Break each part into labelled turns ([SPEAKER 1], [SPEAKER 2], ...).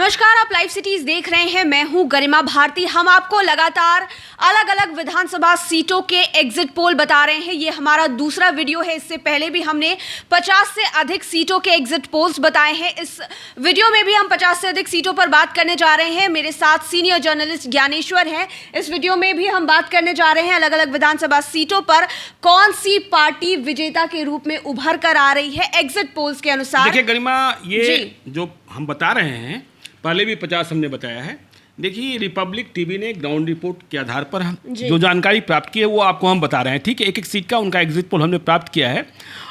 [SPEAKER 1] नमस्कार, आप live cities देख रहे हैं। मैं हूं गरिमा भारती। हम आपको लगातार अलग अलग विधानसभा सीटों के एग्जिट पोल बता रहे हैं। ये हमारा दूसरा वीडियो है। इससे पहले भी हमने 50 से अधिक सीटों के एग्जिट पोल्स बताए हैं। इस वीडियो में भी हम 50 से अधिक सीटों पर बात करने जा रहे हैं। मेरे साथ सीनियर जर्नलिस्ट ज्ञानेश्वर हैं। इस वीडियो में भी हम बात करने जा रहे हैं अलग अलग विधानसभा सीटों पर कौन सी पार्टी विजेता के रूप में उभर कर आ रही है एग्जिट पोल्स के अनुसार।
[SPEAKER 2] देखिए गरिमा, ये जो हम बता रहे हैं पहले भी 50 हमने बताया है। देखिए, रिपब्लिक टीवी ने ग्राउंड रिपोर्ट के आधार पर हम जो जानकारी प्राप्त की है वो आपको हम बता रहे हैं। ठीक है, एक एक सीट का उनका एग्जिट पोल हमने प्राप्त किया है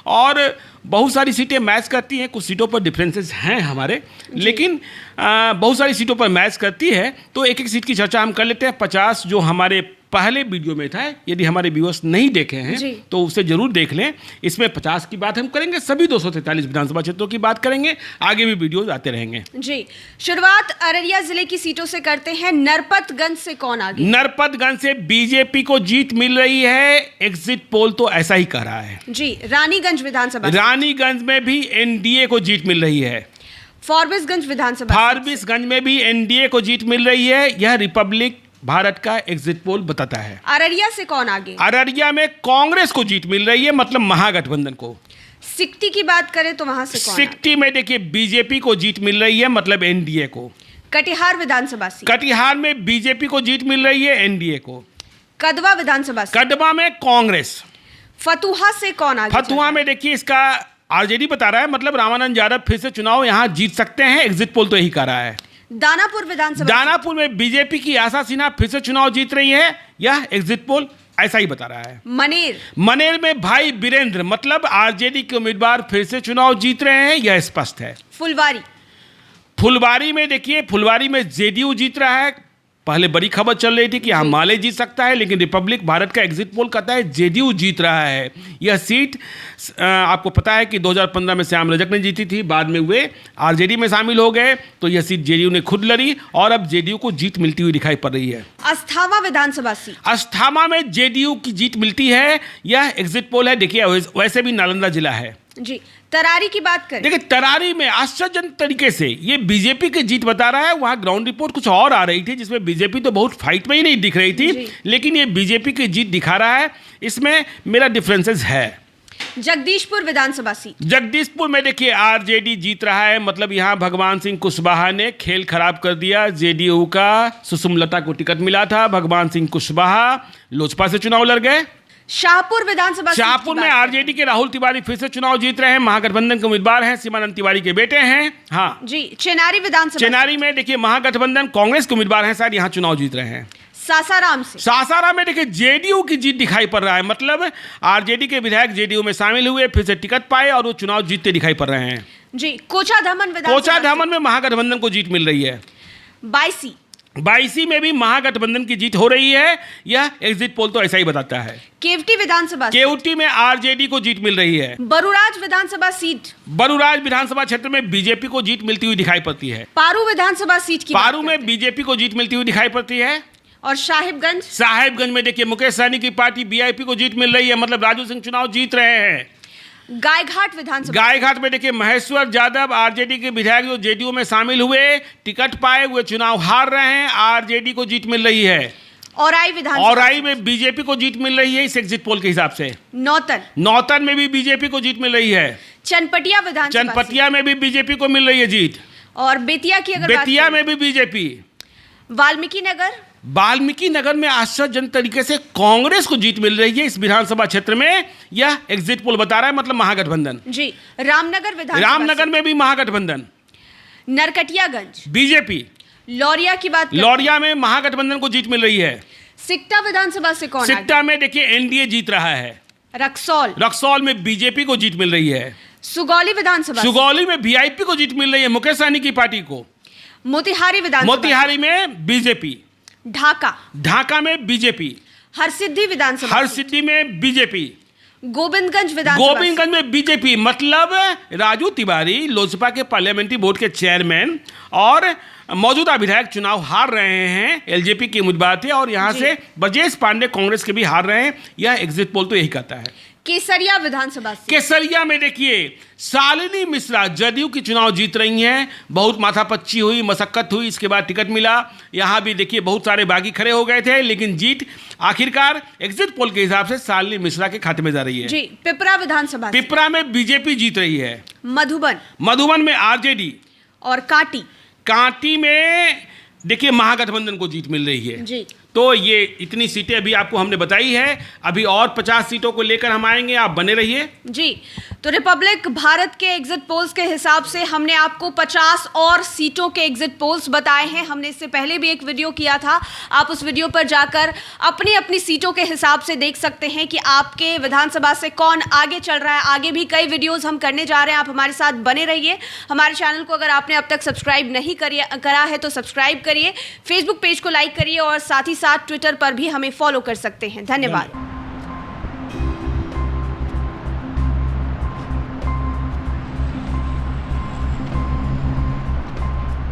[SPEAKER 2] और बहुत सारी सीटें मैच करती हैं। कुछ सीटों पर डिफरेंसेस हैं हमारे, लेकिन बहुत सारी सीटों पर मैच करती है। तो एक एक सीट की चर्चा हम कर लेते हैं। 50 जो हमारे पहले वीडियो में था, यदि हमारे व्यूअर्स नहीं देखे हैं तो उसे जरूर देख लें। इसमें 50 की बात हम करेंगे, सभी 243 विधानसभा क्षेत्रों की बात करेंगे, आगे भी वीडियोज आते रहेंगे।
[SPEAKER 1] जी, शुरुआत अररिया जिले की सीटों से करते हैं। नरपतगंज से कौन आगे?
[SPEAKER 2] नरपतगंज से बीजेपी को जीत मिल रही है। एग्जिट पोल तो ऐसा ही कह रहा है।
[SPEAKER 1] जी, रानीगंज विधानसभा,
[SPEAKER 2] रानीगंज में भी एनडीए को जीत मिल रही है।
[SPEAKER 1] फारबिसगंज विधानसभा,
[SPEAKER 2] फारबिसगंज में भी एनडीए को जीत मिल रही है। यह रिपब्लिक भारत का एग्जिट पोल बताता है।
[SPEAKER 1] अररिया से कौन आगे?
[SPEAKER 2] अररिया में कांग्रेस को जीत मिल रही है, मतलब महागठबंधन को।
[SPEAKER 1] सिकटी की बात करें तो वहां से कौन?
[SPEAKER 2] सिकटी में देखिए बीजेपी को जीत मिल रही है, मतलब एनडीए को।
[SPEAKER 1] कटिहार विधानसभा सीट,
[SPEAKER 2] कटिहार में बीजेपी को जीत मिल रही है, एनडीए को।
[SPEAKER 1] कदवा विधानसभा सीट,
[SPEAKER 2] कदवा में कांग्रेस।
[SPEAKER 1] फतुहा से कौन आगे?
[SPEAKER 2] फतुहा में देखिए इसका आरजेडी बता रहा है, मतलब रामानंद यादव फिर से चुनाव यहां जीत सकते हैं। एग्जिट पोल तो यही कह रहा है।
[SPEAKER 1] दानापुर विधानसभा,
[SPEAKER 2] दानापुर में बीजेपी की आशा सिन्हा फिर से चुनाव जीत रही है। यह एग्जिट पोल ऐसा ही बता रहा है।
[SPEAKER 1] मनेर,
[SPEAKER 2] मनेर में भाई बीरेंद्र, मतलब आरजेडी के उम्मीदवार फिर से चुनाव जीत रहे हैं, यह स्पष्ट है।
[SPEAKER 1] फुलवारी,
[SPEAKER 2] फुलवारी में देखिए, फुलवारी में जेडीयू जीत रहा है। पहले बड़ी खबर चल रही थी कि यहाँ माले जीत सकता है, लेकिन रिपब्लिक भारत का एग्जिट पोल कहता है जेडीयू जीत रहा है। यह सीट आपको पता है कि 2015 में श्याम रजक ने जीती थी, बाद में वे आरजेडी में शामिल हो गए, तो यह सीट जेडीयू ने खुद लड़ी और अब जेडीयू को जीत मिलती हुई दिखाई पड़ रही है।
[SPEAKER 1] अस्थामा विधानसभा सीट,
[SPEAKER 2] अस्थामा में जेडीयू की जीत मिलती है। यह एग्जिट पोल है। देखिए, वैसे भी नालंदा जिला है।
[SPEAKER 1] जी, तरारी की बात करें,
[SPEAKER 2] देखिए तरारी में आश्चर्यजनक तरीके से ये बीजेपी की जीत बता रहा है। वहां ग्राउंड रिपोर्ट कुछ और आ रही थी, जिसमें बीजेपी तो बहुत फाइट में ही नहीं दिख रही थी, लेकिन ये बीजेपी की जीत दिखा रहा है। इसमें मेरा डिफरेंसेस है।
[SPEAKER 1] जगदीशपुर विधानसभा सीट,
[SPEAKER 2] जगदीशपुर में देखिए आरजेडी जीत रहा है, मतलब यहां भगवान सिंह कुशवाहा ने खेल खराब कर दिया। जेडीयू का सुषमलता को टिकट मिला था, भगवान सिंह कुशवाहा लोजपा से चुनाव लड़ गए।
[SPEAKER 1] शाहपुर विधानसभा,
[SPEAKER 2] शाहपुर में आरजेडी के राहुल तिवारी फिर से चुनाव जीत रहे हैं। महागठबंधन के उम्मीदवार हैं, सीमानंद तिवारी के बेटे हैं। हाँ
[SPEAKER 1] जी, चेनारी विधानसभा,
[SPEAKER 2] चेनारी में देखिए महागठबंधन कांग्रेस के उम्मीदवार हैं, शायद यहाँ चुनाव जीत रहे हैं।
[SPEAKER 1] सासाराम से,
[SPEAKER 2] सासाराम में देखिए जेडीयू की जीत दिखाई पड़ रहा है, मतलब आरजेडी के विधायक जेडीयू में शामिल हुए, फिर से टिकट पाए और वो चुनाव जीतते दिखाई पड़ रहे हैं।
[SPEAKER 1] जी, कोचाधामन विधानसभा,
[SPEAKER 2] कोचाधामन में महागठबंधन को जीत मिल रही है। बाईसी में भी महागठबंधन की जीत हो रही है। यह एग्जिट पोल तो ऐसा ही बताता है।
[SPEAKER 1] केवटी विधानसभा,
[SPEAKER 2] केवटी में आरजेडी को जीत मिल रही है।
[SPEAKER 1] बरुराज विधानसभा सीट,
[SPEAKER 2] बरुराज विधानसभा क्षेत्र में बीजेपी को जीत मिलती हुई दिखाई पड़ती है।
[SPEAKER 1] पारू विधानसभा सीट की
[SPEAKER 2] पारू में बीजेपी को जीत मिलती हुई दिखाई पड़ती है।
[SPEAKER 1] और
[SPEAKER 2] साहेबगंज में देखिए मुकेश सहनी की पार्टी बीआईपी को जीत मिल रही है, मतलब राजू सिंह चुनाव जीत रहे हैं।
[SPEAKER 1] गायघाट विधानसभा,
[SPEAKER 2] गायघाट में देखिए महेश्वर यादव आरजेडी के विधायक जो जेडीयू में शामिल हुए, टिकट पाए हुए चुनाव हार रहे हैं, आरजेडी को जीत मिल रही है।
[SPEAKER 1] औराई विधानसभा,
[SPEAKER 2] औराई में बीजेपी को जीत मिल रही है इस एग्जिट पोल के हिसाब से। नौतन में भी बीजेपी को जीत मिल रही है।
[SPEAKER 1] चनपटिया विधानसभा,
[SPEAKER 2] चनपटिया में भी बीजेपी को मिल रही है जीत।
[SPEAKER 1] और बेतिया की अगर
[SPEAKER 2] बेतिया में भी बीजेपी। वाल्मीकि नगर में आश्चर्यजनक तरीके से कांग्रेस को जीत मिल रही है इस विधानसभा क्षेत्र में। यह एग्जिट पोल बता रहा है, मतलब महागठबंधन।
[SPEAKER 1] जी, रामनगर
[SPEAKER 2] में भी महागठबंधन।
[SPEAKER 1] नरकटियागंज
[SPEAKER 2] बीजेपी।
[SPEAKER 1] लौरिया की बात,
[SPEAKER 2] लौरिया में महागठबंधन को जीत मिल रही है।
[SPEAKER 1] सिकटा विधानसभा से कौन?
[SPEAKER 2] सिकटा में देखिए एनडीए जीत रहा है। रक्सौल में बीजेपी को जीत मिल रही है।
[SPEAKER 1] सुगौली विधानसभा,
[SPEAKER 2] सुगौली में वीआईपी को जीत मिल रही है, मुकेश सहनी की पार्टी को। मोतिहारी में बीजेपी। ढाका में बीजेपी। हरसिद्धि में बीजेपी। गोविंदगंज में बीजेपी, मतलब राजू तिवारी लोजपा के पार्लियामेंट्री बोर्ड के चेयरमैन और मौजूदा विधायक चुनाव हार रहे हैं। एलजेपी के उम्मीदवार थे और यहां से ब्रजेश पांडे कांग्रेस के भी हार रहे हैं। यह एग्जिट पोल तो यही कहता है।
[SPEAKER 1] केसरिया विधानसभा सीट।
[SPEAKER 2] केसरिया में देखिए शालिनी मिश्रा जदयू की चुनाव जीत रही हैं। बहुत माथापच्ची हुई, मशक्कत हुई, इसके बाद टिकट मिला। यहाँ भी देखिए बहुत सारे बागी खड़े हो गए थे, लेकिन जीत आखिरकार एग्जिट पोल के हिसाब से शालिनी मिश्रा के खाते में जा रही है।
[SPEAKER 1] जी। पिपरा विधानसभा सीट।
[SPEAKER 2] पिपरा में बीजेपी जीत रही है।
[SPEAKER 1] मधुबन
[SPEAKER 2] में आरजेडी
[SPEAKER 1] और
[SPEAKER 2] कांटी में देखिए महागठबंधन को जीत मिल रही है
[SPEAKER 1] जी।
[SPEAKER 2] तो ये इतनी सीटें अभी आपको हमने बताई है। अभी और 50 सीटों को लेकर हम आएंगे, आप बने रहिए।
[SPEAKER 1] जी। तो रिपब्लिक भारत के एग्जिट पोल्स के हिसाब से हमने आपको 50 और सीटों के एग्जिट पोल्स बताए हैं। हमने इससे पहले भी एक वीडियो किया था, आप उस वीडियो पर जाकर अपनी अपनी सीटों के हिसाब से देख सकते हैं कि आपके विधानसभा से कौन आगे चल रहा है। आगे भी कई वीडियोस हम करने जा रहे हैं, आप हमारे साथ बने रहिए। हमारे चैनल को अगर आपने अब तक सब्सक्राइब नहीं करा है तो सब्सक्राइब करिए, फेसबुक पेज को लाइक करिए और साथ ही साथ ट्विटर पर भी हमें फॉलो कर सकते हैं। धन्यवाद।